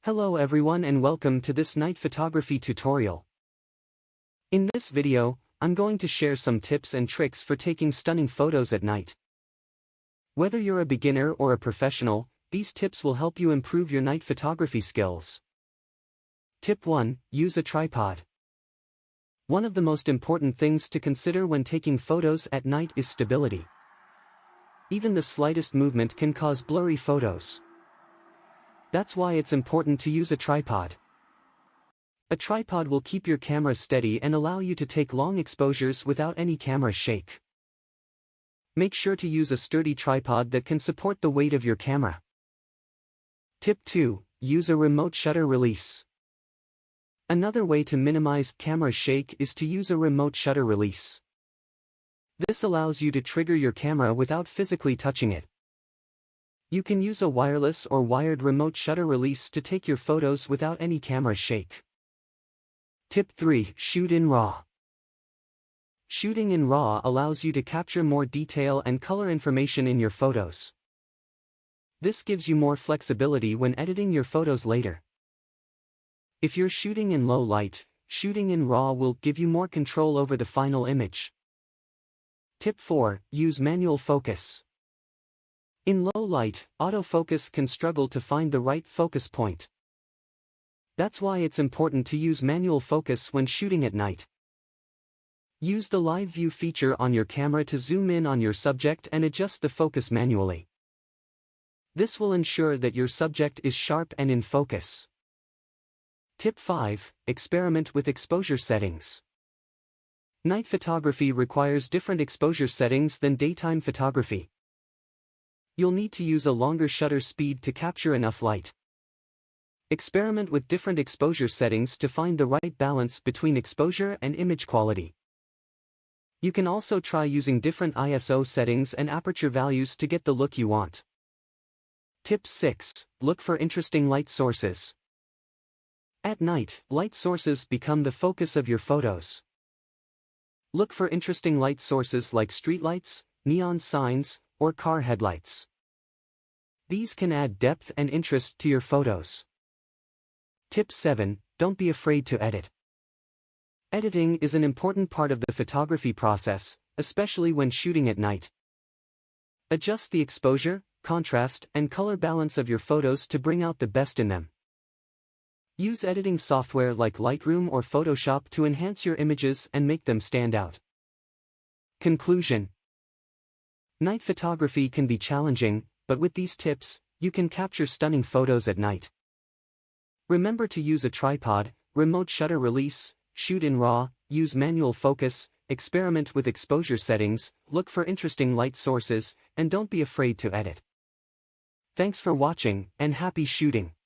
Hello everyone and welcome to this night photography tutorial. In this video, I'm going to share some tips and tricks for taking stunning photos at night. Whether you're a beginner or a professional, these tips will help you improve your night photography skills. Tip 1. Use a tripod. One of the most important things to consider when taking photos at night is stability. Even the slightest movement can cause blurry photos. That's why it's important to use a tripod. A tripod will keep your camera steady and allow you to take long exposures without any camera shake. Make sure to use a sturdy tripod that can support the weight of your camera. Tip 2. Use a remote shutter release. Another way to minimize camera shake is to use a remote shutter release. This allows you to trigger your camera without physically touching it. You can use a wireless or wired remote shutter release to take your photos without any camera shake. Tip 3. Shoot in RAW. Shooting in RAW allows you to capture more detail and color information in your photos. This gives you more flexibility when editing your photos later. If you're shooting in low light, shooting in RAW will give you more control over the final image. Tip 4. Use manual focus. In low light, autofocus can struggle to find the right focus point. That's why it's important to use manual focus when shooting at night. Use the live view feature on your camera to zoom in on your subject and adjust the focus manually. This will ensure that your subject is sharp and in focus. Tip 5. Experiment with exposure settings. Night photography requires different exposure settings than daytime photography. You'll need to use a longer shutter speed to capture enough light. Experiment with different exposure settings to find the right balance between exposure and image quality. You can also try using different ISO settings and aperture values to get the look you want. Tip 6. Look for interesting light sources. At night, light sources become the focus of your photos. Look for interesting light sources like streetlights, neon signs, or car headlights. These can add depth and interest to your photos. Tip 7. Don't be afraid to edit. Editing is an important part of the photography process, especially when shooting at night. Adjust the exposure, contrast, and color balance of your photos to bring out the best in them. Use editing software like Lightroom or Photoshop to enhance your images and make them stand out. Conclusion. Night photography can be challenging, but with these tips, you can capture stunning photos at night. Remember to use a tripod, remote shutter release, shoot in RAW, use manual focus, experiment with exposure settings, look for interesting light sources, and don't be afraid to edit. Thanks for watching, and happy shooting!